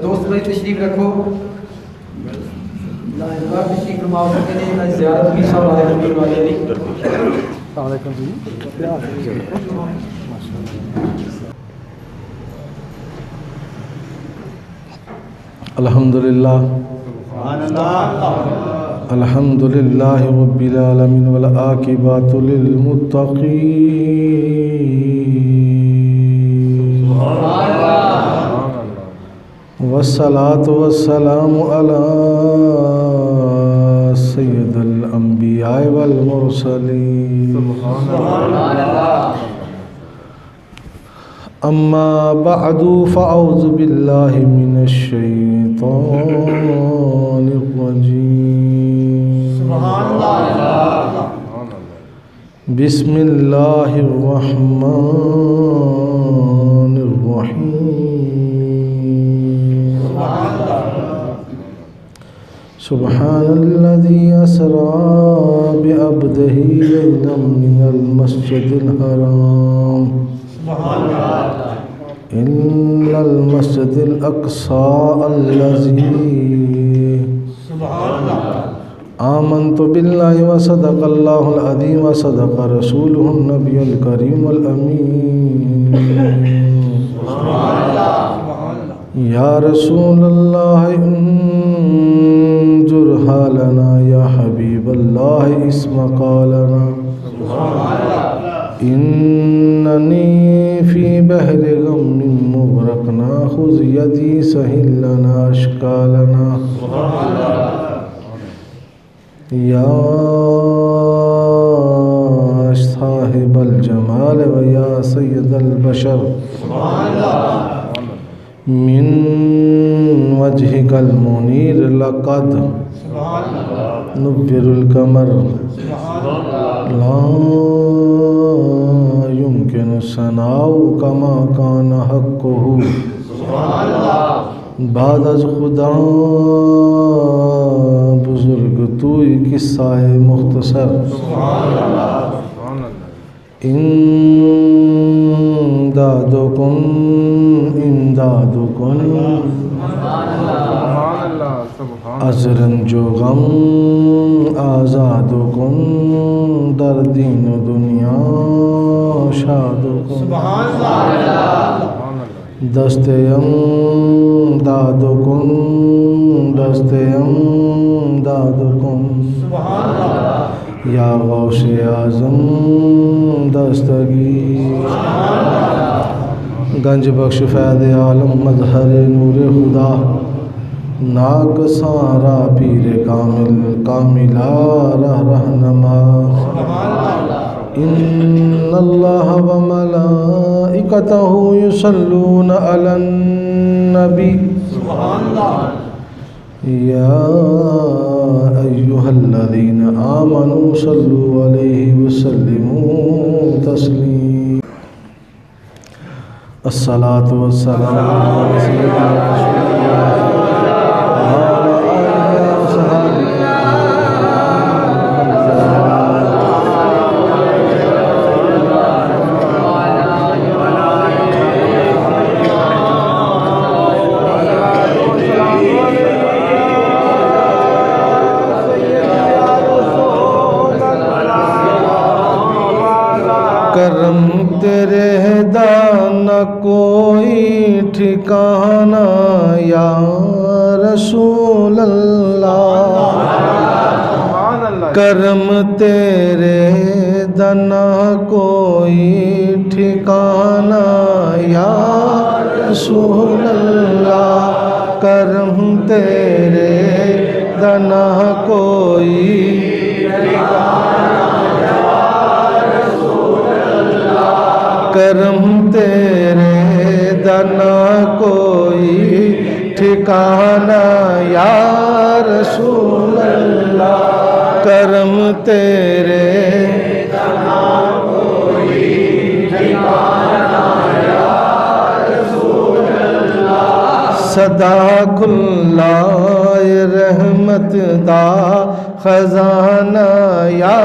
दोस्त भाई तशरीफ रखो। तशरीफ फरमाओ के लिए ना ज़ियारत भी सब वाले नहीं। अस्सलाम वालेकुम जी। अल्हम्दुलिल्लाह अल्हम्दुलिल्लाहि रब्बिल आलमीन वल आकिबतु लिल मुत्तक़ीन वस्सलातु वस्सलामु अला सय्यिदिल अंबिया वल मुरसलीन अम्मा बअदु फ़अऊज़ु बिल्लाहि मिनश शैतानिर रजीम बिस्मिल्लाहिर रहमानिर रहीम सुब्हानल्लज़ी अस्रा बिअब्दिही लैलन मिनल मस्जिदिल हराम इल्लल मस्जिदिल अक़सा अल्लज़ी आमन्तु बिल्लाहि व सदक़ल्लाहुल अज़ीम व सदक़ रसूलुहुन नबियुल करीमुल अमीन या रसूलल्लाह उन्जुर हालना या हबीबल्लाह इस्मा क़ालना इन्ननी फ़ी बहरि ग़म्मिन मुग़रक़ना ख़ुज़ यदी सहिल लना अश्कालना या साहिबल जमाल व या सय्यदल बशर मिन वजहिकल मुनीर लक़द नुव्विरुल कमर ला युमकिनु सनाउ कमा कान हक़्क़ुहु बाद अज़ खुदा बुज़ुर्ग तूई किस्सा-ए मुख्तसर इमदादुकुम अज़रन जो गम आज़ादुकुम दर दीन दुनिया शादुकुम दस्तेयम दादुकुम या गौसे आज़म दस्तगीर गंज बख्श फैद आलम मज़हर नूर खुदा नाक सारा पीर कामिल कामिला रहनमा इन्नल्लाह व मलाइकतहु युसल्लूना अलन नबी या अय्युहल्लज़ीना आमनू सल्लू अलैहि वसल्लिमू तस्लीमा अस्सलातु वस्सलामु अला सय्यिदिना करम तेरे दाना कोई ठिकाना या रसूल अल्लाह करम तेरे दना कोई ठिकाना या रसूल अल्लाह। करम तेरे दना कोई करम तेरे दना कोई ठिकाना या रसूल अल्लाह। करम तेरे दना कोई ठिकाना या रसूल अल्लाह। सदा खुल्लाए रहमत दा खजाना या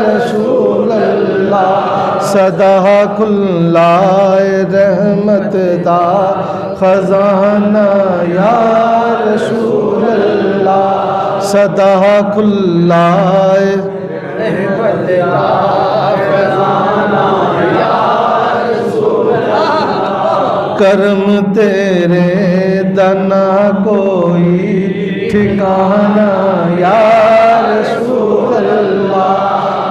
रसूल अल्लाह। सदा खुल्लाए रहमत दा खजाना या रसूल अल्लाह। सदा खुल्लाए रहमत दा खजाना या रसूल अल्लाह। करम तेरे दना कोई ठिकाना या रसूल अल्लाह।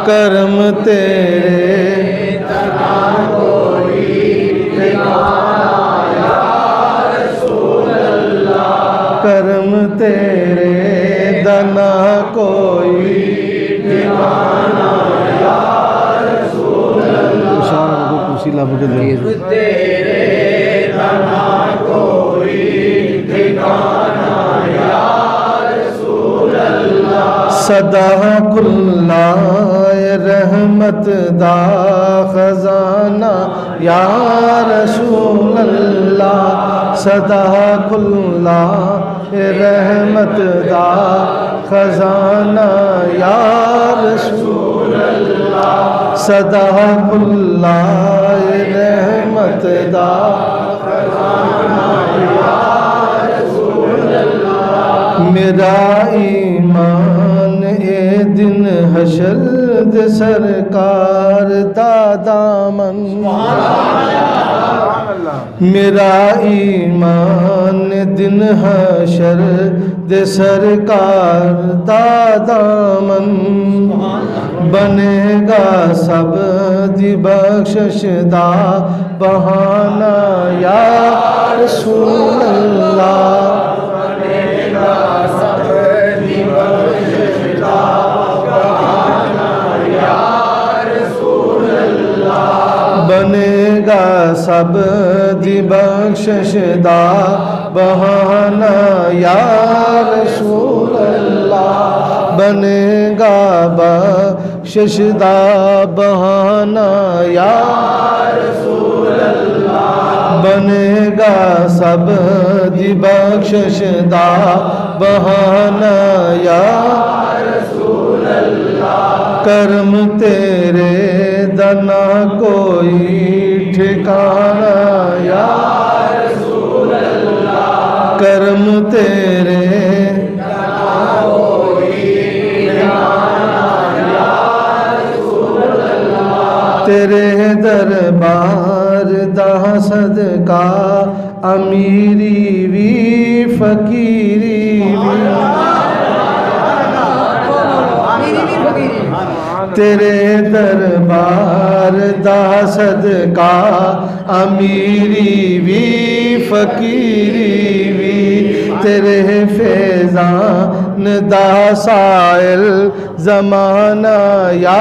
करम तेरे करम तेरे दना कोई ठिकाना या रसूल अल्लाह। इशारा को कुर्सी लब के दे तेरे दना कोई ठिकाना या रसूल अल्लाह। सदा खुल्लाए रहमत दा खजाना या रसूल अल्लाह। सदा खुल्लाए रहमत दा खजाना या रसूल अल्लाह। सदा खुल्लाए रहमत दा खजाना या रसूल अल्लाह। मेरा ईमान ए दिन हशर दे सरकार दा दामन। मेरा ईमान दिन हशर दे सरकार दा दामन। बनेगा सब दी बख्शिश दा बहाना या रसूल अल्लाह। बनेगा सब दी बख्शिश दा बहाना या रसूल अल्लाह। बनेगा सब दी बख्शिश दा बहाना या रसूल अल्लाह। बनेगा बख्शिश दा बहाना या रसूल अल्लाह। बनेगा सब दी बख्शिश दा बहाना या रसूल अल्लाह। करम तेरे दना कोई ठिकाना या रसूल अल्लाह। करम तेरे दना कोई ठिकाना या रसूल अल्लाह। तेरे दरबार दा सदका अमीरी भी फकीरी भी। तेरे दरबार दा सदका अमीरी भी फकीरी भी। तेरे फैज़ान दा साइल ज़माना या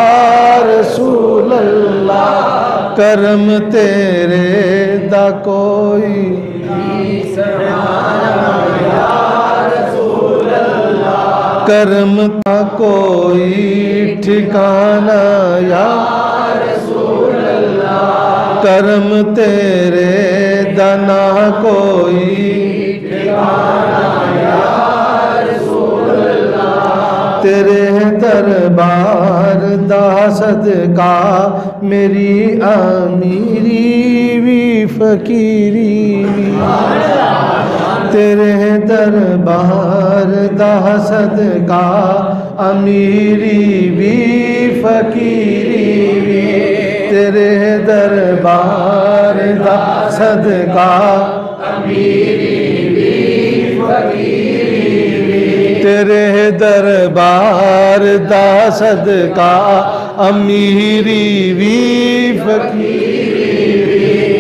रसूल अल्लाह। करम तेरे दा कोई करम ता कोई ठिकाना या रसूल अल्लाह। करम तेरे दना कोई ठिकाना या रसूल अल्लाह। तेरे दरबार दा सदका मेरी अमीरी भी फकीरी भी। तेरे दरबार दा सदका अमीरी भी फकीरी भी। तेरे दरबार दा सदका अमीरी भी फकीरी भी। तेरे दरबार दा सदका अमीरी भी फकीरी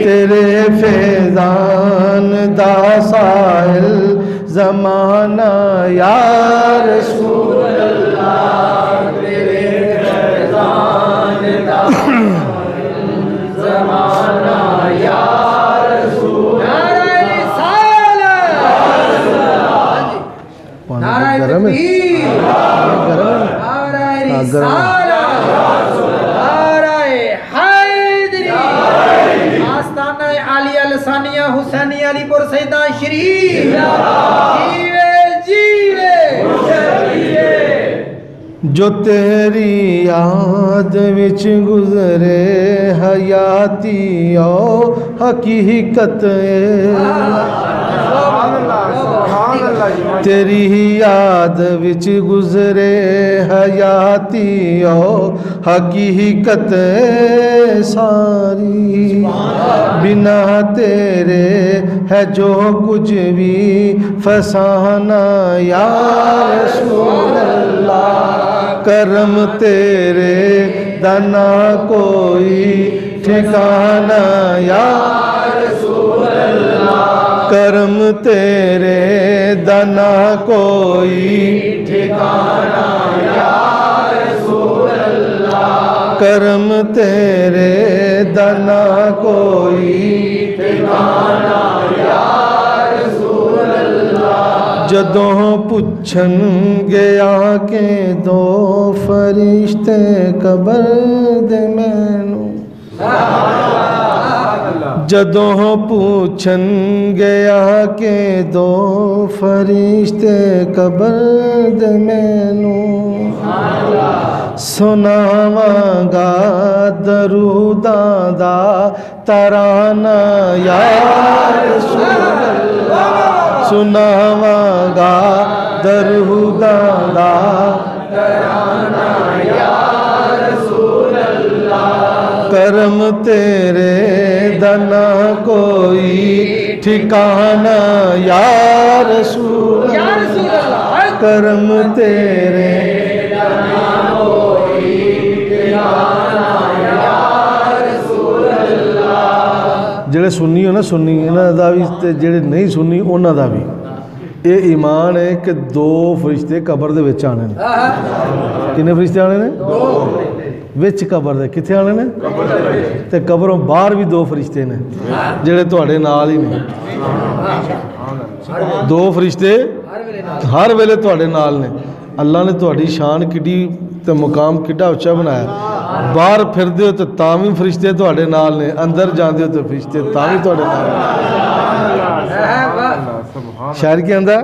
तेरे फैजान दा साहिल ज़माना या रसूल अल्लाह तेरे फैजान दा ज़माना या रसूल गरम है लसानिया हुसैनी अलीपुर सैदा शरीफ जीवे जीवे जो तेरी याद विच गुजरे हयाती ओ हकीकत तेरी याद विच गुजरे हयाती ओ हकीकत सारी बिना तेरे है जो कुछ भी फसाना या रसूल अल्लाह करम तेरे दाना कोई ठिकाना या रसूल अल्लाह करम तेरे दाना कोई ठिकाना या रसूल अल्लाह करम तेरे दाना कोई ठिकाना या रसूल अल्लाह जदों पुछन गया के दो फरिश्ते कबर दे मैनू जदों पूछन गया के दो फरिश्ते कबर दे मैनू सुनावांगा दरूदां दा तराना या रसूल अल्लाह सुनावांगा दरूदां दा तराना या रसूल अल्लाह करम तेरे दाना कोई ठिकाना या रसूल अल्लाह करम तेरे दाना कोई ठिकाना या रसूल अल्लाह जेड़े सुन्नी हो ना सुन्नी इन्हां दा भी ते जेड़े नहीं सुन्नी उन्हां दा भी ये ईमान है कि दो फरिश्ते कबर दे विच आने ने किन्ने फरिश्ते आने ने विच कबर दे कित्थे आने ने ते कबरों बाहर भी दो फरिश्ते ने जेड़े तुहाडे नाल ही ने दो फरिश्ते हर वेले तुहाडे नाल ने अल्लाह ने तुहाडी शान किड्डी ते मुकाम किड्डा उच्चा बनाया बाहर फिरदे हो तो तां भी फरिश्ते तुहाडे नाल ने अंदर जांदे हो तो फरिश्ते तां भी तुहाडे नाल शायर के अंदर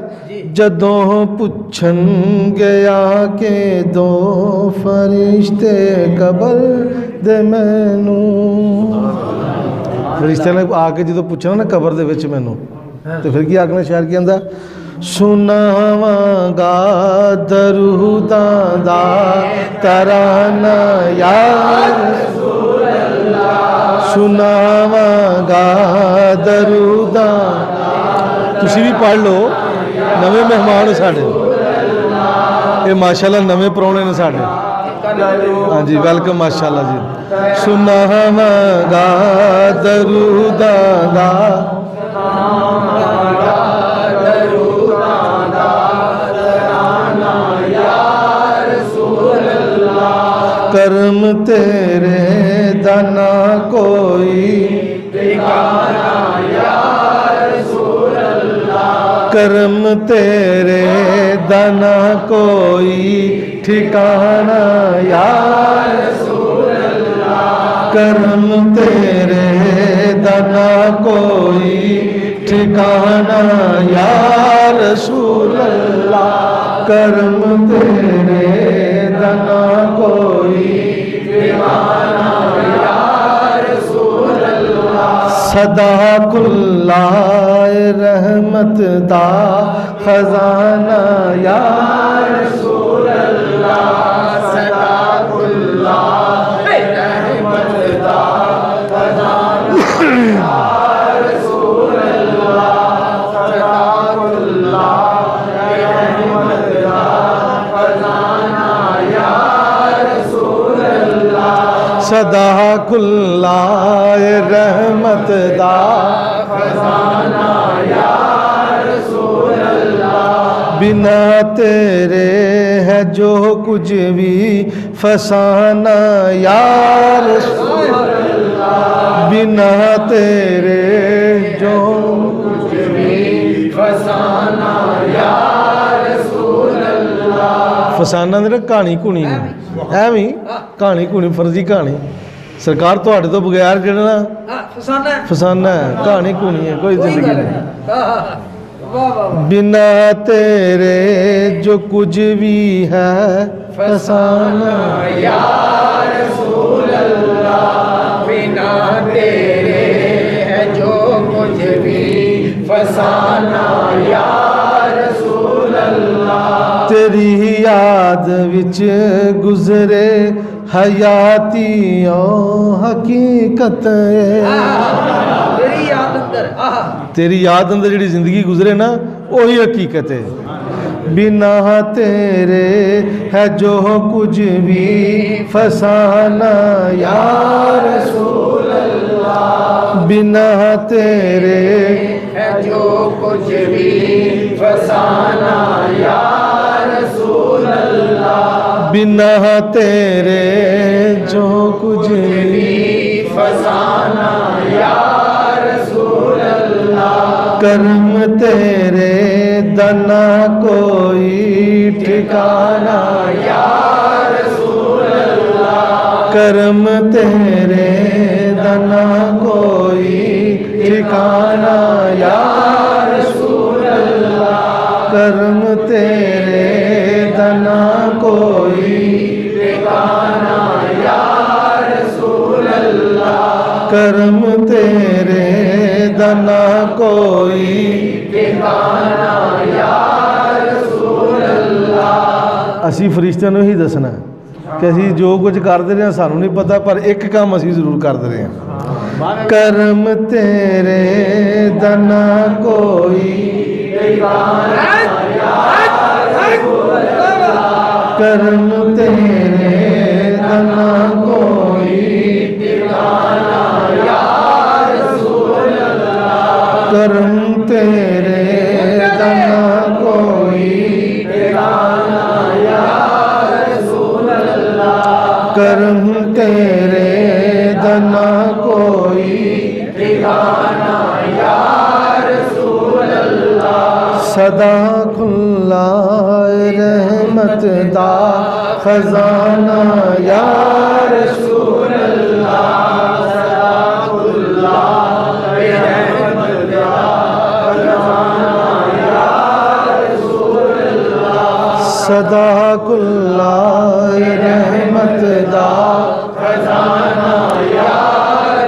जदों पुछन गया के दो फरिश्ते कबर दे मैनू फरिश्ते ने आके जो पूछना ना कबर दे विच मैनू तो फिर की आखना शायर के अंदर सुनावांगा दरूदां दा तराना या रसूल अल्लाह सुनावांगा दरूदां तुसी भी पढ़ लो नवे मेहमान साढ़े ये माशाल्लाह नवे परौने ने साढ़े हाँ जी वेलकम माशाल्लाह जी सुनावांगा दरूदां दा करम तेरे दाना कोई ठिकाना या रसूल अल्लाह करम तेरे दाना कोई ठिकाना या रसूल अल्लाह करम तेरे दाना कोई ठिकाना या रसूल अल्लाह करम तेरे दाना कोई ठिकाना या रसूल अल्लाह सदा कुल्लाए रहमत दा खजाना या रसूल अल्लाह सदा कुल्लाए रहमत दा खजाना या रसूल अल्लाह सदा कुल्लाए रहमत दा सदा खुल्लाए रहमत दा खजाना या रसूल अल्लाह। बिना तेरे है जो कुछ भी फसाना या रसूल अल्लाह। बिना तेरे जो कुछ भी फसाना या रसूल अल्लाह। फसाना दे कहानी घुनी एवं कहानी घुनी फर्जी कहानी सरकार थोड़े तो बगैर जो ना फसाना है कहानी घुनी है कोई जिंदगी नहीं। बिना तेरे जो कुछ भी है फसाना या रसूल अल्लाह। बिना तेरे है जो कुछ भी फसाना या रसूल अल्लाह। तेरी याद विच गुजरे हयातियों हकीकत तेरी याद अंदर जी जिंदगी गुजरे ना वही हकीकत है। बिना तेरे है जो कुछ भी फसाना या रसूल अल्लाह। बिना तेरे है जो कुछ भी फसाना या रसूल अल्लाह। बिना तेरे जो कुछ भी फसाना या रसूल अल्लाह। कर्म तेरे दना कोई ठिकाना या रसूल अल्लाह। कर्म तेरे दना कोई ठिकाना या रसूल अल्लाह। कर्म तेरे दना कोई ठिकाना या रसूल अल्लाह। कर्म तेरे दना कोई ठिकाना या रसूल अल्लाह। असी फरिश्तिਆਂ ਨੂੰ ਹੀ ਦੱਸਣਾ कि असी जो कुछ करते रहे सानू नहीं पता पर एक काम असी जरूर करते रहे हैं। कर्म तेरे दना कोई कर्म तेरे दना कोई कर्म तेरे दना कोई कर्म तेरे दना कोई सदा खुल्ला रहमत दा खजाना या रसूल अल्लाह। सदा खुल्ला रहमत दा खजाना या रसूल अल्लाह। सदा खुल्ला रहमत दा खजाना या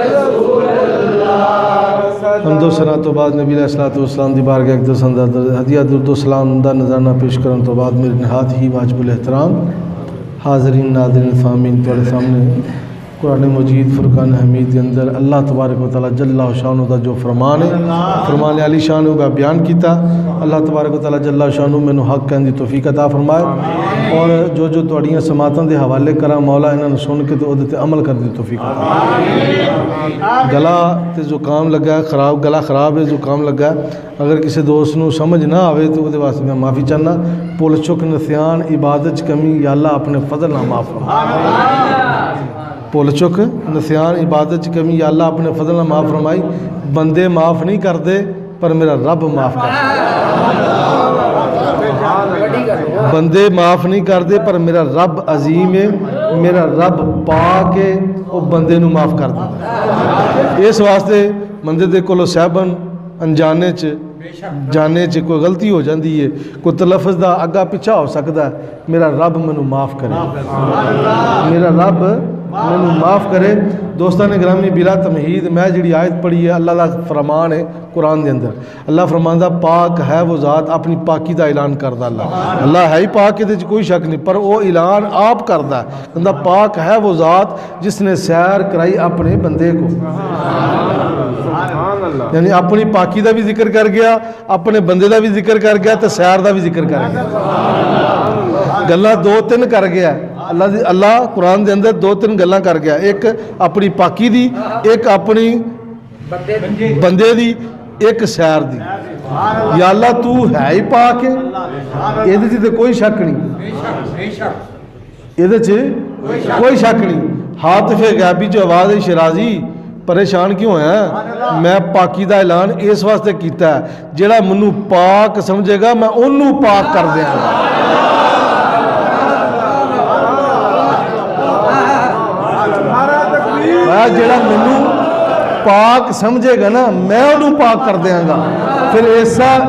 रसूल अल्लाह। हम दो सना तो बाद नबी अलैहिस्सलाम दी बारगाह एक दस हदिया दुरूद सलाम दा नज़राना पेश करने तो बाद मेरे नहात ही वाजिबुल एहतराम हाज़रीन नाज़रीन फामीन तुहाडे सामने कुरान मजीद फुरकान हमीद के अंदर अल्लाह तबारक व तआला जल्ला शानु का जो फरमान है फरमान अली शानु का बयान किया। अल्लाह तबारक व तआला जल्ला शानु मैनू हक कहने की तौफीक अता फरमाए और जो जो तुहाड़ियां समातां दे हवाले करा मौला इन्हां नूं सुन के तो उहदे ते अमल करने की तौफीक अता। गला ते जुकाम लगा है खराब गला खराब है जुकाम लगा है अगर किसी दोस्त नूं समझ ना आवे तो उहदे वास्ते मैं माफ़ी चाहना। भुल चुक नसियान इबादत कमी या अल्लाह अपने फजल नाल माफ़ फरमा। भुल चुक नसियान इबादत कमी या अल्लाह अपने फजल नाल माफ़ फरमाई। बंदे माफ़ नहीं करते पर मेरा रब माफ़ कर बंदे माफ़ नहीं करते पर मेरा रब अजीम है मेरा रब पाक है वो बंदे नूं माफ़ कर देता। इस वास्ते बंदे दे कोलों सहबन अनजाने च जाने च कोई गलती हो जाती है कोई तलफ़ज़ का अग्गा पिछा हो सकता है मेरा रब मैनू माफ़ करे मेरा रब मैनू माफ़ करे। दोस्तान ग्रामी बिला तमहीद मैं जी आयत पढ़ी है अल्लाह का फरमान है कुरान के अंदर अल्लाह फरमांदा पाक है वो ज़ात अपनी पाकी का ऐलान करता अल्लाह है ही पाक ये कोई शक नहीं पर वो ऐलान आप करता है कहता पाक है वो ज़ात जिसने सैर कराई अपने बंदे को यानी अपनी पाकी का भी जिक्र कर गया अपने बंदे का भी जिक्र कर गया तो सैर का भी जिक्र कर गया गल्लां दो तीन कर गया अल्लाह कुरान के अंदर 2-3 गल्लां कर गया, एक अपनी पाकी दी, एक अपनी बंदे दी, एक सैर दी। या अल्लाह तू है ही पाक है, ये तो कोई शक नहीं, ये कोई शक नहीं। हातिफ गैबी जो आवाज़ शिराजी परेशान क्यों है? मैं पाकी का ऐलान इस वास्ते किया है, जेड़ा मैनू पाक समझेगा मैं उन्होंने पाक कर देंगा। जेड़ा मैनू पाक समझेगा ना मैं उन्होंने पाक कर देंगा, फिर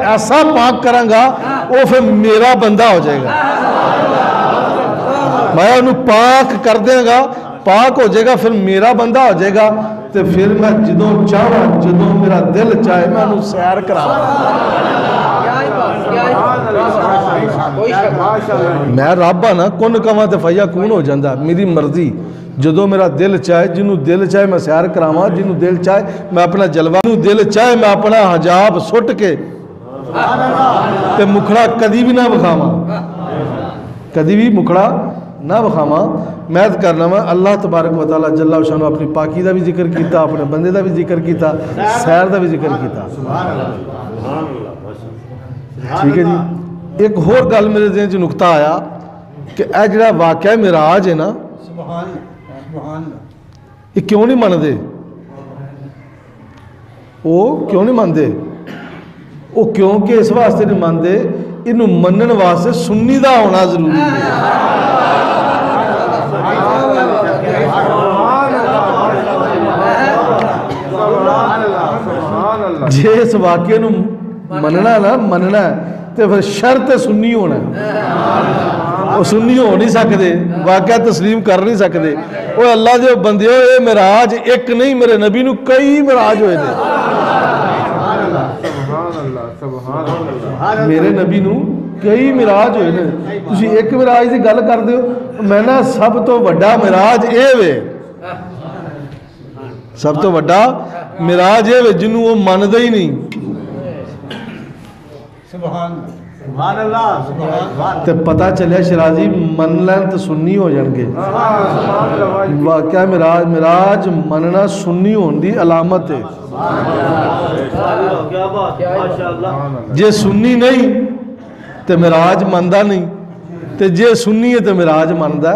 ऐसा पाक करांगा वो फिर मेरा बंदा हो जाएगा। मैं उन्होंने पाक कर देंगा, पाक हो जाएगा, फिर मेरा बंदा हो जाएगा। तो फिर मैं जो चाहवा, जो मेरा दिल चाहे मैं उन्होंने सैर करा। मैं रब हाँ ना, कुन कवां ते फया कून हो जाता, मेरी मर्जी। जो मेरा दिल चाहे, जिन्हों दिल चाहे मैं सैर करावां, जिन्हों दिल चाहे मैं अपना जलवा, जिन्हों दिल चाहे मैं अपना हजाब सुट के ते मुखड़ा कदी भी ना विखावां, कदी भी मुखड़ा ना विखावा। मैं करना वा अल्लाह तबारक व तआला जल्ला शानो अपनी पाकी का भी जिक्र किया, अपने बंदे का भी जिक्र किया, सैर का भी जिक्र किया। ठीक है जी। एक होर गल मेरे दिल च नुकता आया कि यह जो वाकया मिराज है ना, ये क्यों नहीं मनते? वो क्यों नहीं मनते? वो क्योंकि इस वास्ते नहीं मनते, इनू मनन वास्ते सुन्नी दा होना जरूरी है। जे इस वाक्य मनना ना मनना तो फिर शर्त सुन्नी होना, वो सुन्नी हो नहीं सकते, वाकया तस्लीम कर नहीं सकते। वो अल्लाह के बंदे हो, ये मिराज एक नहीं, मेरे नबी नू कई मिराज होए थे। मेरे नबी नू कई मिराज होए ने। तुसी एक मिराज की गल करते हो, मैं ना सब तो वड्डा मिराज ये वे, सब तो वड्डा मिराज ये वे जिन्हों वो मनदे ही नहीं। तो पता चलिया शिराजी मन लैन तो सुन्नी हो जाएंगे। वाकया मिराज मिराज मनना सुन्नी होने की अलामत है। जे सुन्नी नहीं तो मिराज मनदा नहीं, तो जे सुन्नी है तो मिराज मनदा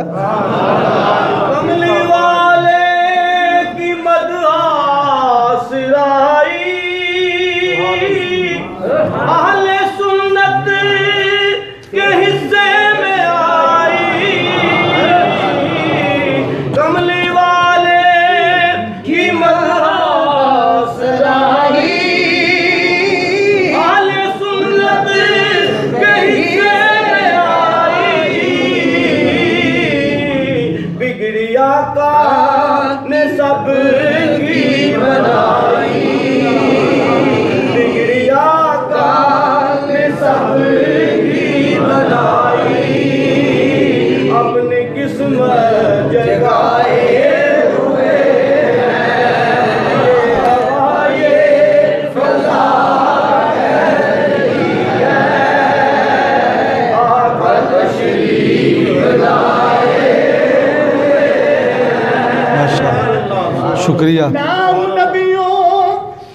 शुक्रिया। नाम नबियों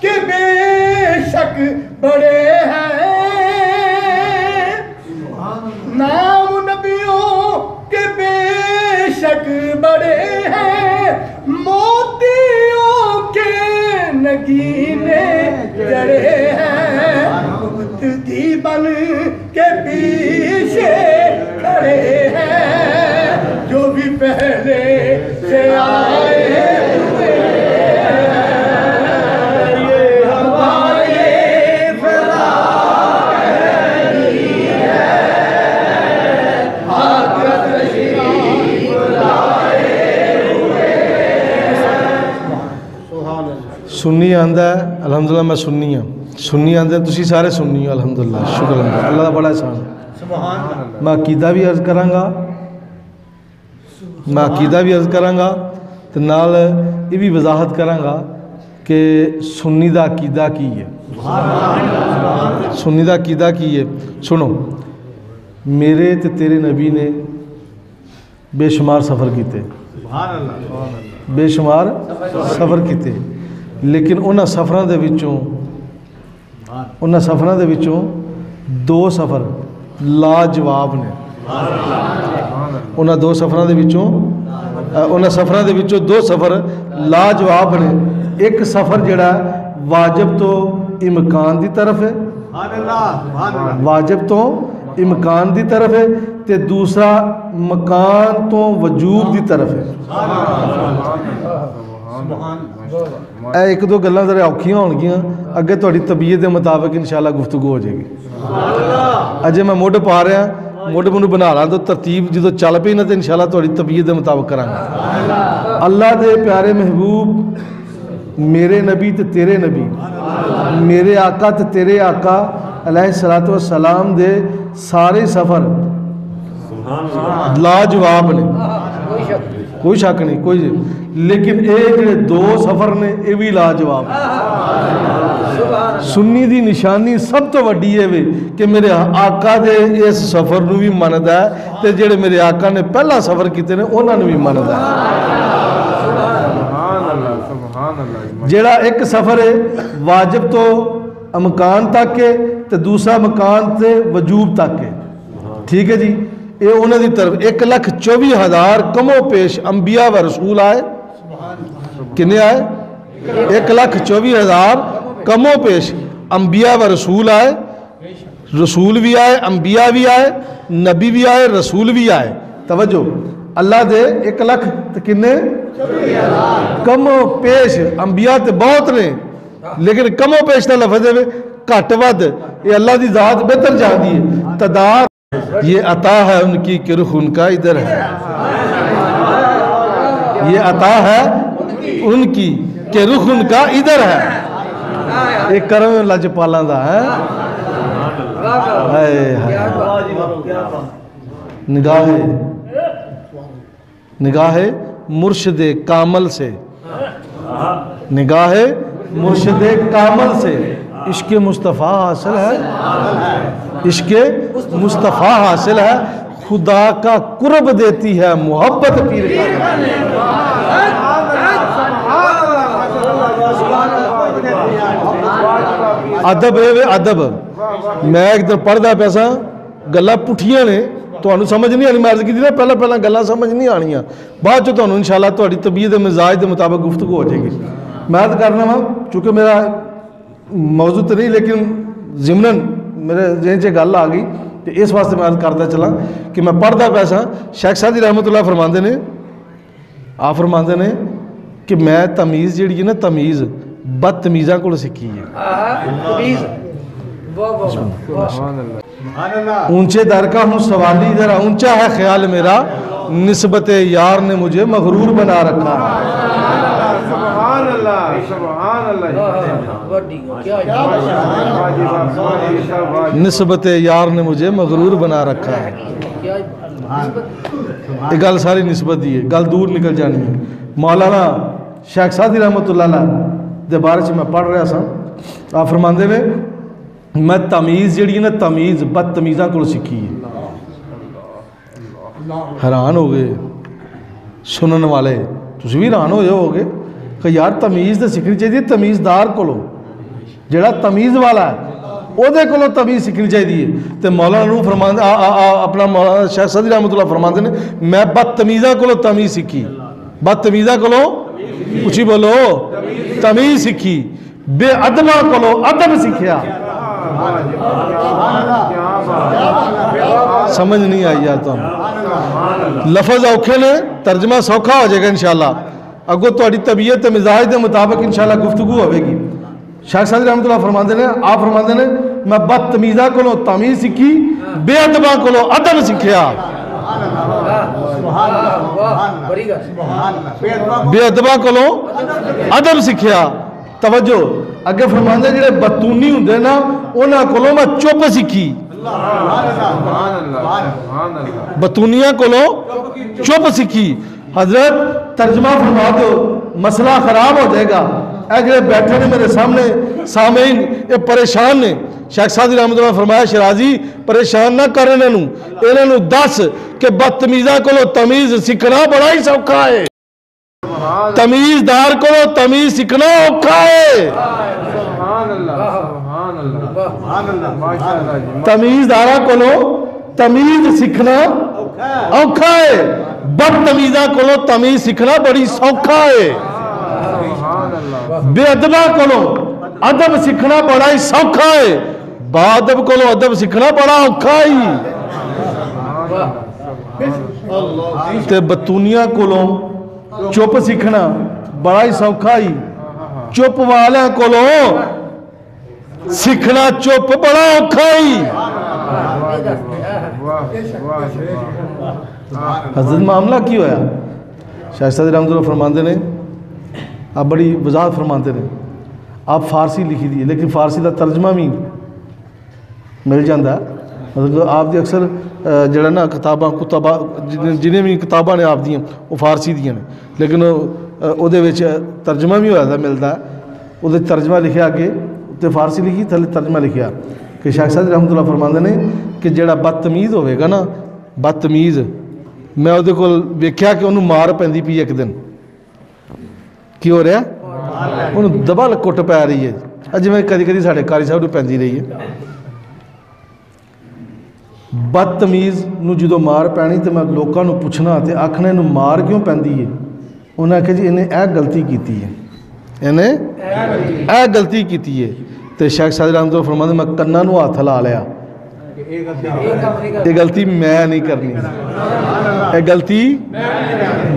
के बेशक बड़े हैं, नाम नबियों के बेशक बड़े हैं, मोतियों के नगीने जड़े हैं, तुझी बन के पीछे खड़े हैं, जो भी पहले से आए सुन्नी आंदा है अलहमदुल्ला, मैं सुन्नी हाँ, सुन्नी आंदे तुसी सारे सुन्नी हो अलहमदुल्ला, शुक्र अल्लाह का बड़ा एहसान। मैं अकीदा भी अर्ज करांगा, मैं अकीदा भी अर्ज करांगा तो नाल ये भी वजाहत करांगा कि सुन्नी दा अकीदा की है, सुन्नी दा अकीदा की है। सुनो, मेरे ते तेरे नबी ने बेशुमार सफ़र किए, बेशुमार सफ़र किए, लेकिन उन्होंने सफ़रों के विचों दो सफ़र लाजवाब ने। उन्होंने दो सफ़रों के विचों दो सफ़र लाजवाब ने। एक सफ़र जिहड़ा वाजिब तो इमकान की तरफ है, वाजिब तो इमकान की तरफ है, ते दूसरा मकान तो वजूब की तरफ है। एक दो गल्लां ज़रा औखियां होणगियां, अगे तुहाडी तबीयत के मुताबिक इंशाअल्लाह गुफ्तगू हो जाएगी। अजे मैं मुढ़ पा रहा, मुढ़ मैनूं बना ला तो तरतीब जो चल पई ना तो इंशाअल्लाह तुहाडी तबीयत के मुताबिक करांगा। अल्लाह दे प्यारे महबूब, मेरे नबी ते तेरे नबी, मेरे आका ते तेरे आका अलैहिस्सलातु वस्सलाम दे सारे सफ़र लाजवाब ने, कोई शक नहीं कोई। लेकिन ये जो दो सफ़र ने ये भी लाजवाब। सुन्नी दी निशानी सब तो वड्डी है वे कि मेरे आका दे इस सफ़र नूं भी मनदा है ते जेड़े मेरे आका ने पहला सफ़र किए ने उन्होंने भी मनदा है। जेड़ा एक सफ़र है वाजिब तो मकान तक है तो दूसरा मकान से वजूब तक है, ठीक है जी। ये उन्होंने तरफ 1,24,000 कमो पेश अंबिया व रसूल आए। किन्ने आए? 1,24,000 कमो पेश अंबिया व रसूल आए। रसूल भी आए, अंबिया भी आए, नबी भी आए, रसूल भी आए। तवज्जो, अल्लाह दे 1 लाख किन्ने कमो पेश अंबिया तो बहुत ने, लेकिन कमो पेश का लफज है घट वध, ये अल्लाह की जात बेहतर जानती है। तदाद ये अता है उनकी कि रुख उनका इधर है, ये अता है उनकी कि रुख उनका इधर है। एक करम लजपाला दा है। निगाहे मुर्शिदे कामल से, निगाहे मुर्शिदे कामल से इश्क मुस्तफ़ा हासिल है, इश्क मुस्तफ़ा हासिल है। खुदा का कुर्ब देती है मोहब्बत पीर का। अदब है वे अदब। मैं एक दिन पढ़ता पैसा गल्लां पुठियां ने, तुहानू समझ नहीं आनी। मैं अर्ज़ की ना पहला पहला गल्लां समझ नहीं आनियां, बाद चो तुहानू इंशाअल्लाह तुहाडी तबीयत मिजाज के मुताबिक गुफ्तगू हो जाएगी। मैं तो करना वा चूँकि मेरा मौजूद तो नहीं, लेकिन ज़िमनन मेरे जहन च गल आ गई तो इस वास्ते मैं अर्ज करता चला कि मैं पढ़ता पैसा। शेख सादी रहमतुल्लाह फरमाते ने, आप फरमाते ने कि मैं तमीज़ जी है ना, तमीज़ बदतमीज़ा को सीखी है। ऊंचे दर का हूँ सवाली, जरा ऊंचा है ख्याल मेरा, निस्बत यार ने मुझे मगरूर बना रखा है। निस्बत यार ने मुझे मगरूर बना रखा है। ये गल सारी निस्बत दी है, गल दूर निकल जानी है। मौलाना शेख सादी रहमतुल्लाह दे बारे में मैं पढ़ रहा था, आप फरमाते ने मैं तमीज़ जी ना, तमीज़ बदतमीज़ा को सीखी है। हैरान हो गए सुनने वाले, तुम भी हैरान हो जाओगे कि यार तमीज़ तो सीखनी चाहिए तमीज़दार को, जेड़ा तमीज़ वाला है ਉਹਦੇ ਕੋਲੋਂ तमीज़ सीखनी चाहिए। तो मौलाना नूं फरमांदे अपना मौलाना शेख सादी रहमतुल्लाह फरमाते ने मैं बदतमीज़ा कोलों तमीज़ सीखी, बदतमीज़ा कोलों उची बोलो तमीज़ सीखी, बेअदबा कोलों अदब सीखिया। समझ नहीं आई यार तुम, लफज औखे ने, तर्जमा सौखा हो जाएगा इंशाअल्लाह। अगो तुहाडी तबीयत मिजाज के मुताबिक इंशाअल्लाह गुफ्तगू होगी। शेख सादी रहमतुल्लाह फरमाते ने, आप फरमाते ने मैं बदतमीज़ा कोलों तमीज़ सीखी, बेअदबा कोलों अदब सीखिया। बेअदबा कोलों अदब सीखिया। तवज्जो, अगे फरमाते जिहड़े बतूनी हुंदे ना उन्हां कोलों मैं चुप सीखी। बतूनिया कोलों चुप सीखी। हजरत तर्जमा फरमा दो, मसला खराब हो जाएगा। जो बैठे ने मेरे सामने सामीन, ये परेशान ने। शेख सादी रहमतुल्लाह फरमाया शराजी परेशान ना कर इन्हों, इन्हों दस कि बदतमीज़ा को तमीज़ सीखना बड़ा ही सौखा है, तमीज़दार को तमीज़ सीखना औखा है। तमीज़दारा को तमीज़ सीखना औखा है, बदतमीज़ा को तमीज़ सीखना बड़ी सौखा है। बेअदबा को अदब सीखना बड़ा ही सौखा है, बादब को अदब सीखना बड़ा औखा ही। ते बतूनिया को चुप सीखना बड़ा ही सौखा ही, चुप वाले को सीखना चुप बड़ा औखा ही। हज़रत मामला की होया, शाह सदी रहमतुल्लाह फरमाते ने, आप बड़ी वजाहत फरमाते ने, आप फारसी लिखी दी लेकिन फारसी का तर्जमा भी मिल जाता। मतलब आप दी अक्सर जड़ा ना किताबां कुताबा जिन्हें भी किताबां ने आप दियां वो फारसी दियां ने, लेकिन उहदे विच तर्जमा भी होया मिलता है। उहदे तर्जमा लिखा अगे उत्ते फारसी लिखी, थले तर्जमा लिखा कि शाह सदी रहमतुल्लाह फरमाते ने कि जड़ा बदतमीज़ होवेगा ना, बदतमीज़ मैं उहदे कोल वेख्या कि उन्होंने मार पैंदी पई एक दिन। की हो रहा, उन्होंने दबल कुट पै रही है, जिवें कदी कदी साढ़े कारी साहब नूं पैंदी रही है। बदतमीज़ नूं जदों मार पैनी तो मैं लोगों को पुछना तो आखना इनू मार क्यों पैंदी है। उन्हें आख्या जी इन्हें यह गलती की है, इन्हें यह गलती की है। तो शेख सादी रहमतुल्लाह फरमाते मैं कन्ना नूं हथ ला लिया, ये गलती मैं नहीं करनी, ये गलती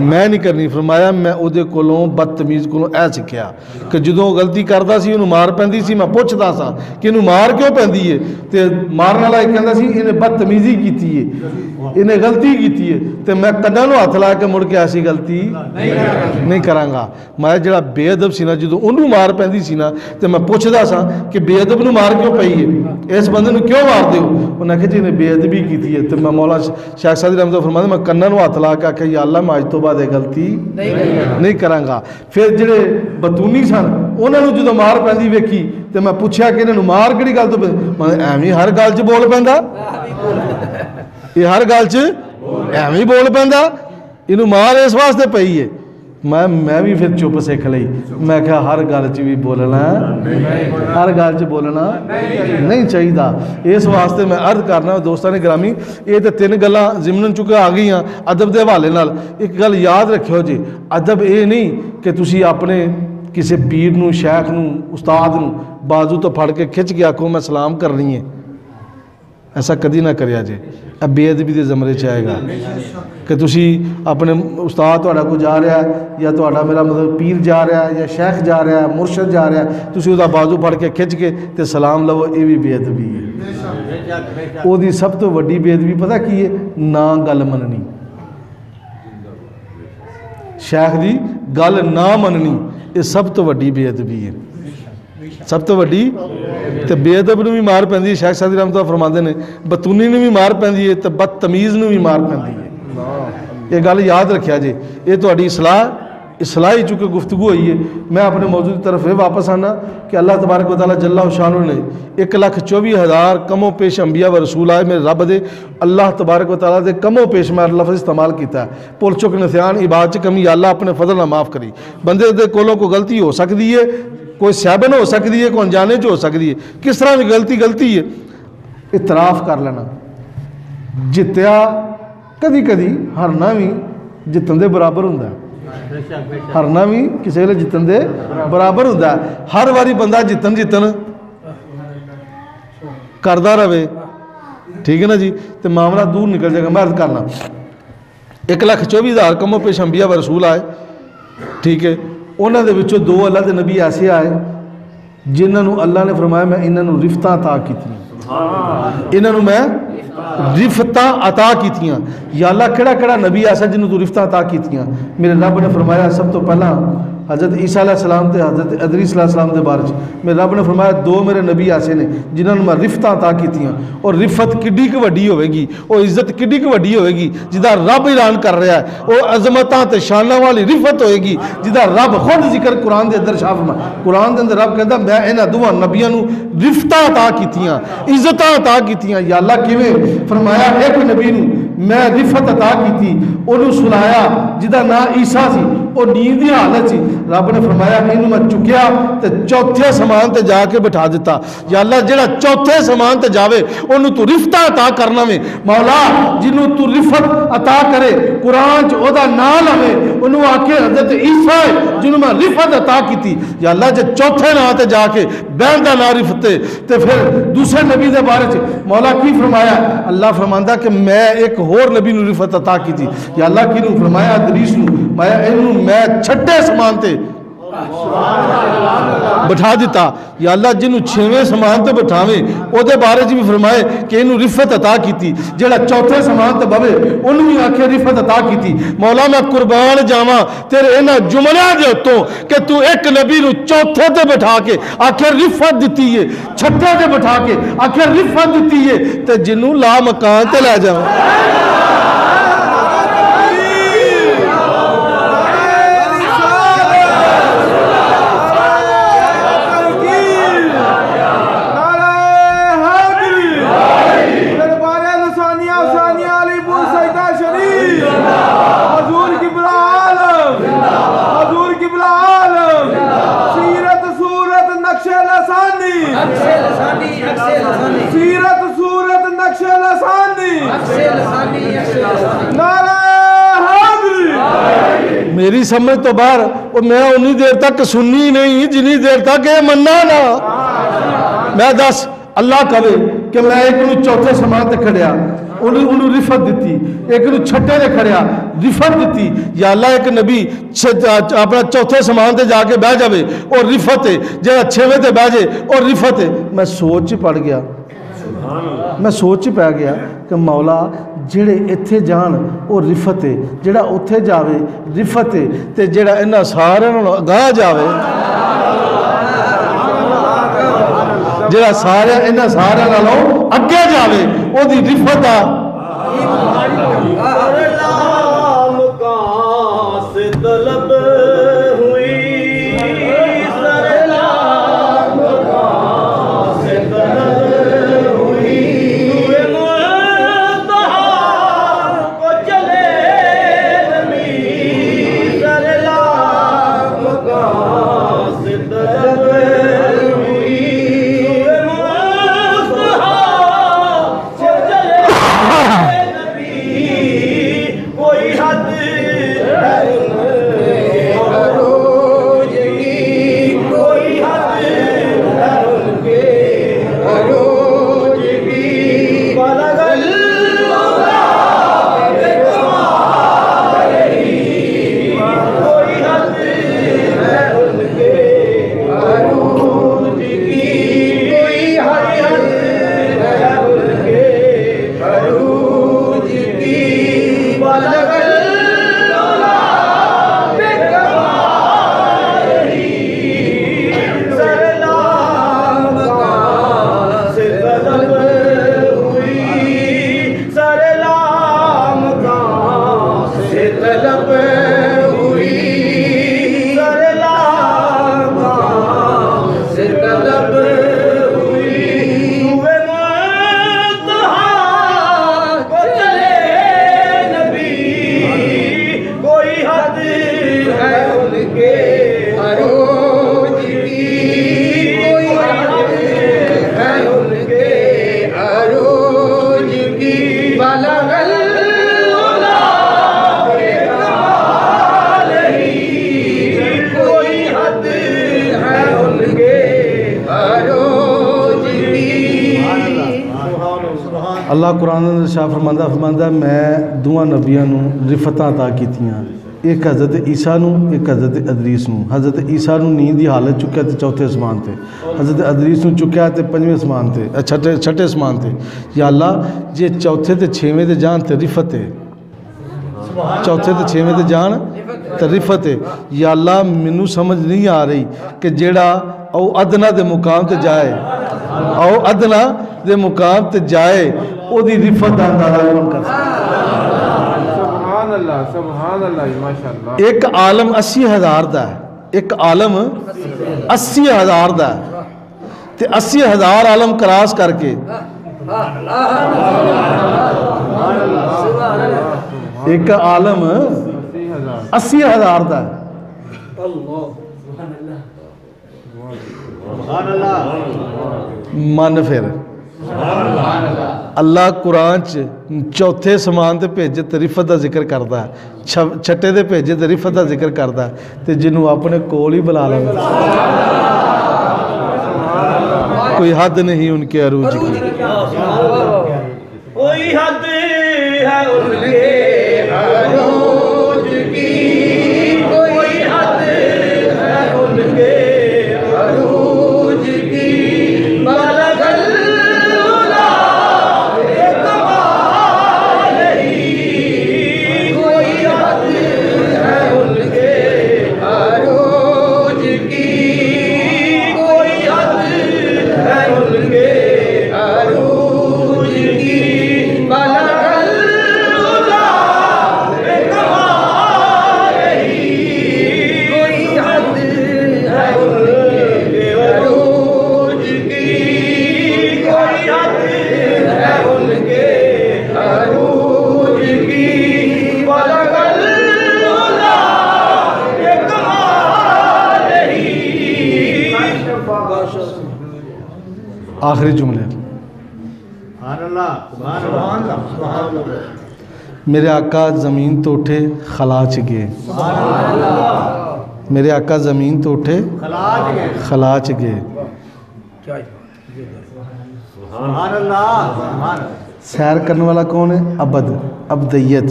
मैं नहीं करनी। फरमाया मैं उहदे कोलों बदतमीज़ कोलों ऐ सीखिया कि जदों गलती करता सी उन्होंने मार पैंदी सी, मैं पुछदा सा कि इन्हूं मार क्यों पैंदी है, तो मारन वाला कहंदा सी इन्हें बदतमीज़ी की है, इन्हें गलती की है। तो मैं कन्ना नूं हथ ला के मुड़ के ऐसी गलती नहीं करांगा। मैं जिहड़ा बेअदब सी ना जदों उन्होंने मार पैंदी सी ना, तो मैं पुछदा सा कि बेअदब नूं मार क्यों पई है, इस बंदे नूं क्यों मार दे हो। उन्हें आख्या जी इन्हें बेअदबी की है। तो मैं मौला शेख सादी रहमतुल्लाह फरमाते मैं कन्ना नूं हथ ला के आख्या या अल्लाह मैं अज तो बाद गलती नहीं करांगा। फिर जिहड़े बतूनी सन उन्होंने जो मार पैंदी वेखी तो मैं पूछा कि इन्होंने मार किहड़ी गल तो, मैं एवं हर गल च बोल पैंदा, ये हर गल च एवं बोल पैंदा, इनू मार इस वास्ते पई है। मैं भी फिर चुप सीख ली, मैं क्या हर गल च भी बोलना, हर गल च बोलना नहीं चाहिए। इस वास्ते मैं अर्ज करना दोस्तों ने ग्रामी, ये तो तीन गल्लां जिमन चुका आ गई अदब के हवाले नाल। एक गल याद रखियो जी, अदब ये नहीं कि तुसी अपने किसी पीर नूं, शैख नूं, उस्ताद नूं बाजू तो फड़ के खिंच के आखो मैं सलाम करनी है, ऐसा कदी ना करिया जे, अब बेअदबी के जमरे च आएगा कि तुसी अपने उस्ताद तुहाडा कोई जा रहा है या तुहाडा मेरा मतलब पीर जा रहा है या शैख जा रहा है, मुर्शद जा रहा है, तुसी उसदा बाजू फड़ के खिंच के ते सलाम लवो, ये भी बेअदबी है। ओदी सब तो वड्डी बेअदबी पता की है, ना गल मननी, शैख दी गल ना मननी, ये सब तो वड्डी बेअदबी है, सब तो वड्डी। तो बेअदब नूं भी मार पैंदी है, शेख सादी रहमतुल्लाह फरमाते ने बतूनी नूं भी मार पैंदी है, तो बदतमीज़ नूं भी मार पैंदी है। ये गल याद रखिया जे, ये तुहाडी इस्लाह चुके गुफ्तगू हुई है। मैं अपने मौजूद की तरफ वापस आना कि अल्लाह तबारक व तआला जल्ला शानो ने 1,24,000 कमो पेश अंबिया व रसूल आए मेरे रब दे, अल्लाह तबारक व तआला दे कमो पेश मैं लफ्ज़ इस्तेमाल किया है। पुल चुक नसियान इबादत च कमी अल्लाह अपने फजल ना माफ़ करी। बंदे दे कोलों को गलती हो सकती है, कोई सैबन हो सकती है, कोई अनजाने च हो सकती है, किस तरह भी गलती है, इतराफ़ कर लेना। जित्या कदी कदी हारना भी जितन के बराबर होंदा, हारना भी किसी वेले जितन के बराबर होंदा। हर बारी बंदा जितन करता रहे, ठीक है ना जी, तो मामला दूर निकल जाएगा। मैं अर्ज करना 1,24,000 कमो पेश अंबिया व रसूल आए, ठीक है, उन्होंने विचों 2 अल्लाह के नबी ऐसे आए जिन्होंने अल्लाह ने फरमाया मैं इन्होंने रिफतां अता कीतियां, इन्होंने मैं रिफतां अता कीतियां। या अल्लाह केड़ा नबी ऐसा जिन्होंने तू रिफतां अता कीतियां। मेरे रब ने फरमाया सब तो पहला हज़रत ईसा अलैहिस्सलाम ते हज़रत इदरीस अलैहिस्सलाम के बारे मेरे रब ने फरमाया 2 मेरे नबी ऐसे ने जिन्होंने मैं रिफतां अता कीतियां। और रिफत किड्डी क वड्डी होगी, और इज्जत किड्डी क वड्डी होगी जिदा रब ऐलान कर रहा है, वो अजमतां ते शानां वाली रिफत होएगी जिदा रब खुद जिक्र कुरान के अंदर शाह फरमा। कुरान के अंदर रब कहता मैं इन्हां दोवां नबियां नूं रिफतां अता कीतियां, इज्जतां अता कीतियां। या अल्लाह किवें फरमाया एक नबी नूं मैं रिफत अता की, उन्होंने सुलाया जिदा ना ईसा सी, और नींद की हालत सी। रब ने फरमाया इन्हू मैं चुकया तो चौथे समान ते जाके बिठा दिता। या अल्लाह जेड़ा चौथे समान ते जावे उन्होंने तू रिफत अता करना वे। मौला जिन्हों तू रिफत अता करे, कुरान च ओदा नाम लवे, उन्होंने आखे हजरत ईसा है जिन्हों मैं रिफत अता की। या अल्लाह जे चौथे नाम ते जाके बहन का ना रिफत ते फिर दूसरे नबी के बारे च मौला की फरमाया? अल्लाह फरमांदा कि मैं एक होर नबी नूं रिफत अता की थी। या अल्लाह की नूं फरमाया? अदरीस नूं। मैं छठे समान ते बिठा दिता। या अल्लाह जिन्हों छेवें समान ते बिठावे ओदे बारे च भी फरमाए कि इन्हू रिफत अता की। जेड़ा चौथे समान ते बवे उन्होंने भी आखे रिफत अता की। मौला मैं कुर्बान जावा तेरे इन्हां जुमलियां दे उत्तों कि तू एक नबी नूं चौथे ते बिठा के आखे रिफत दिती है, छठे ते बिठा के आखे रिफत दिती है, ते जिन्हों ला मकान ते लै जावा। मेरी समझ तो बाहर, और मैं उन्नी देर तक सुननी नहीं जिन्नी देर तक ये मन्ना ना। मैं दस अल्लाह कवे कि मैं एक चौथे समान ते खड़िया, उन्होंने रिफत दी, एक छठे ने खड़िया रिफत दी। या अल्लाह एक नबी अपना चौथे समान ते जाके बह जाए और रिफत है, जो छेवें ते बह जाए और रिफत है। मैं सोच पड़ गया, मैं सोच पै गया कि मौला जेड़े इत्थे जान वो रिफत है, जेड़ा उत्थे जावे रिफत है, ते जेड़ा इन्हां सारे अगाह जावे, जेड़ा सारे इन्हां सारे नालों अगे जावे ओदी रिफत आ। अल्लाह कुरान शाह फरमांदा मैं दुआ नबियां नूं रिफतां अता कीतियां, एक हज़रत ईसा नूं, एक हज़रत अदरीस नूं। हज़रत ईसा नूं नींद की हालत चुक्या तो चौथे समान थे, हज़रत अदरीस नूं चुक्या तो पंजवें समान थे, छठे समान थे। या अल्लाह जे चौथे तो छेवें ते जान तो रिफत है, चौथे तो छेवें ते जान तो रिफत है। या अल्लाह मैनू समझ नहीं आ रही कि जेड़ा औ अदना दे मुकाम ते जाए, औ अदना दे मुकाम ते जाए ओदी रिफत दा अंदाज़ा कौन कर सकदा? सुभान अल्लाह, सुभान अल्लाह, माशाअल्लाह। एक आलम 80,000 दा है, एक आलम 80,000 दा है, ते 80,000 आलम क्रॉस करके एक आलम 80,000 का मन फिर अल्लाह कुरान च चौथे समान ते भेजे ते रिफत का जिक्र करता है, छठे दे भेजे ते रिफत का जिक्र करता है, तो जिन्हों अपने कोल ही बुला लें कोई हद नहीं उनके अरूज की। कोई हद है उनके अरूज की, कोई हद है उनके अरूज की, बलगल उला कमाल ही, कोई हद है उनके अरूज की, कोई हद है उनके अरूज की, बलगल उला कमाल ही, कोई हद है उनके अरूज की, कोई हद है उनके अरूज की, बलगल उला कमाल ही। आखिरी जुमले मेरे आका ज़मीन तो उठे खला च गए, मेरे आका ज़मीन तो उठे खला च गए। सैर करने वाला कौन है? अबद, अबदयत।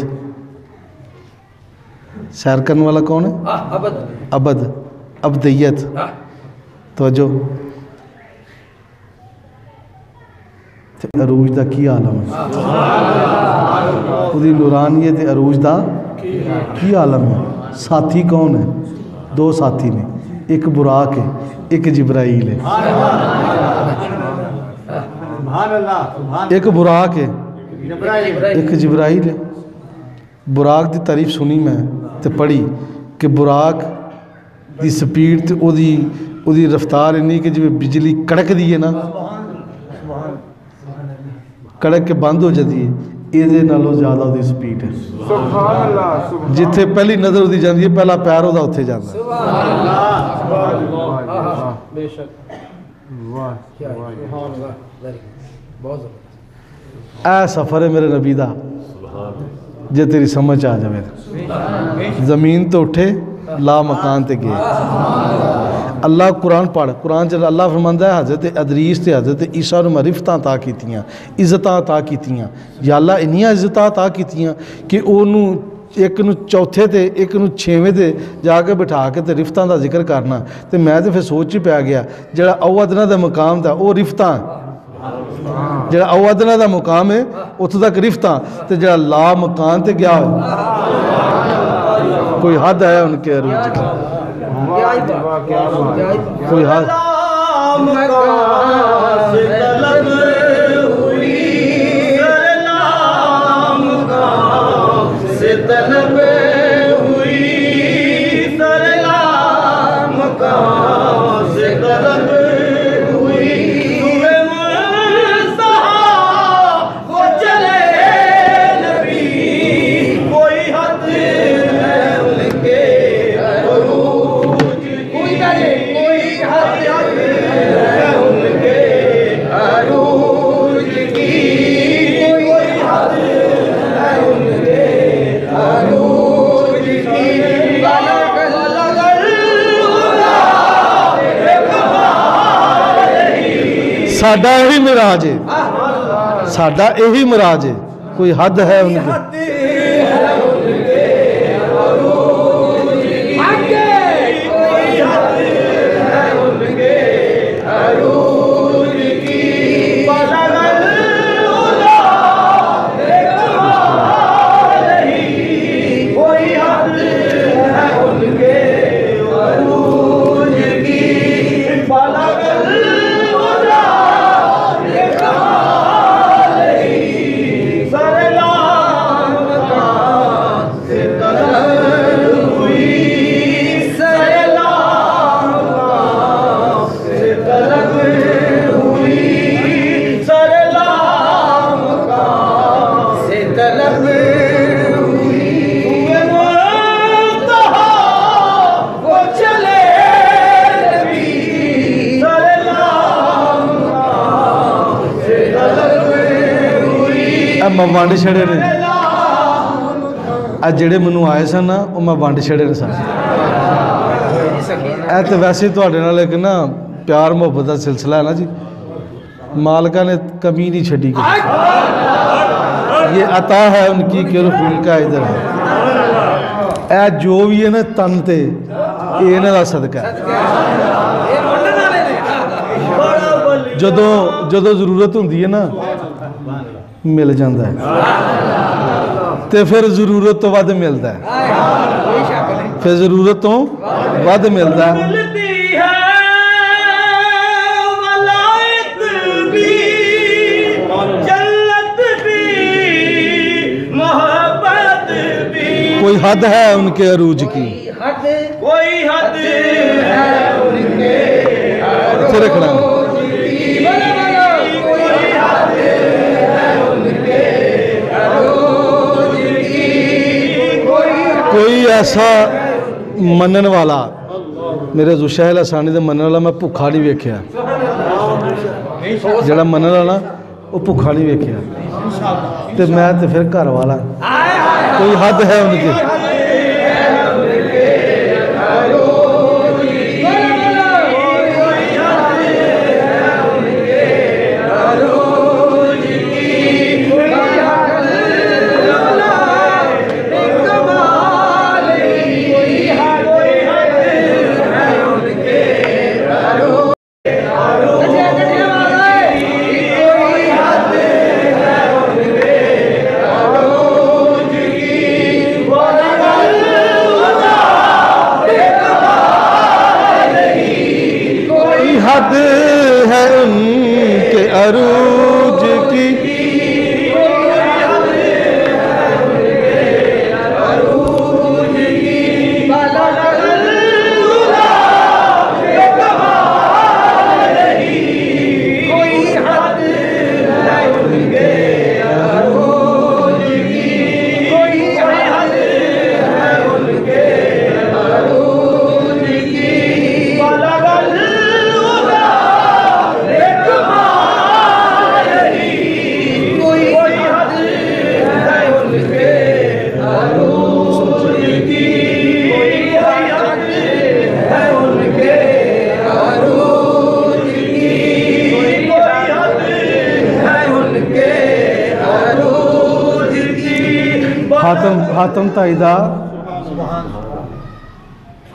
सैर करने वाला कौन है? अबद, अबदयत। तवज्जो, अरूज का की आलम है, उसकी नूरानियत अरूज का की आलम है। साथी कौन है? दो साथी ने, एक बुराक है, एक जिब्राइल है। एक बुराक है, एक जिब्राइल है। बुराक की तारीफ सुनी मैं तो पढ़ी कि बुराक की स्पीड तो ओदी रफ्तार इन्नी कि जिवें बिजली कड़कदी है ना, कड़क के बंद हो जाती है, ये नालों ज़्यादा उसकी स्पीड है। जिथे पहली नज़र उसकी जाती है, पहला पैर उसका उत्थे जाता है। ऐ सफ़र है मेरे नबी दा, जे तेरी समझ आ जाए। ज़मीन तो उठे ला मकान ते गए। अल्लाह कुरान पढ़, कुरान च अल्लाह फरमांदा है हज़रत अदरीस ते हज़रत ईसा नूं मैं रिफतां अता कीतियां, इज़्ज़तां अता कीतियां। या अल्लाह इन्नियां इज़्ज़तां अता कीतियां कि ओनू एक नूं चौथे ते एक नूं छेवें ते जाके बिठा के ते रिफतां दा जिक्र करना। तो मैं तो फिर सोच ही पै गया, जिहड़ा अवदना दा मुकाम था वो रिफतां, जिहड़ा अवदना दा मुकाम है उत्थों तक रिफतां, ते जिहड़ा ला मकान ते गया कोई हद है उनके अरूज की, कोई हद। साडा यही मिराज है, साडा यही मिराज है, कोई हद है उनकी। मैं वंड छड़े ने जेड़े मैनू आए सन ना वो मैं वंड छड़े ने सन तो वैसे तुहाडे नाल एक ना प्यार मुहब्बत का सिलसिला है ना जी मालिका ने कमी नहीं छड़ी ये अता है उनकी कि उनका इधर है ए जो भी है ना तन ते इन्हां दा सदका है जदों जदों जरूरत होंदी है ना मिल जाता है तो फिर जरूरत तो वध मिलता है फिर जरूरत तो वध मिलता है कोई हद है उनके अरूज की कोई हद है उनके इत्थे रखना कोई ऐसा मनन वाला मेरे जुशैल हसानी दे मनन वाला मैं भुखा नहीं वेख्या जड़ा मनन वाला वो भुखा नहीं वेख्या तो मैं तो फिर घर वाला कोई हद है उनकी हद है उनके अरूज की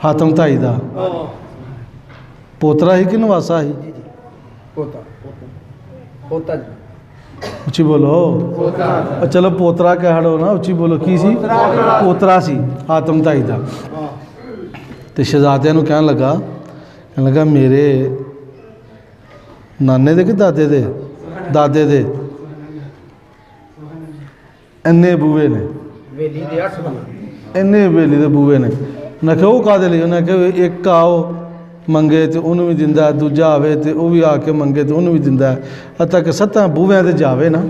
हातम ताई दा पोतरा ही कि नवासा ही उची बोलो चलो पोतरा कह हड़ो ना उची बोलो की सी पोतरा सी हातम ताई दा ते शहजादियां नूं कहन लगा मेरे नाने दे कि दादे दे इन्ने बूहे ने इन्ने बेली दे बूहे ने उन्हें आख्या वो कादे लिए उन्हें आख्या एक आओ मंगे तो उन्होंने भी दिंदा है दूजा आवे तो वह भी आके मंगे तो उन्होंने भी दिंदा है हत्ता कि 7 बूहियां ते जावे ना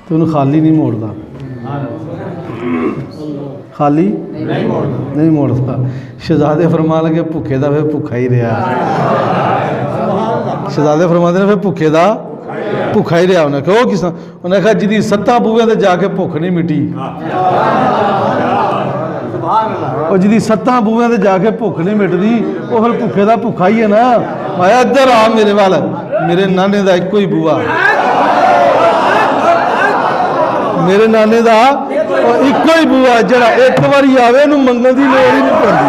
तो उन्हें खाली नहीं मोड़ता खाली नहीं मोड़ता शहजादे फरमा लगे भुखे दा फिर भुखा ही रहा शहजादे फरमाते ने फिर भुखे दा भुखा ही रहा उन्हें कहो किस उन्हें कहा जिदी 7 बूहियां ते जाके भुख नहीं मिटी और जिदी 7 बूहियां ते जाके भुख नहीं मिटती वो फिर भुखे दा भुखा ही है ना आया इधर आ मेरे वाल मेरे नाने दा एको ही बूआ मेरे नाने दा एको ही बूआ जरा एक बारी आवे नूं मंगण दी लोड़ ही नहीं पैंदी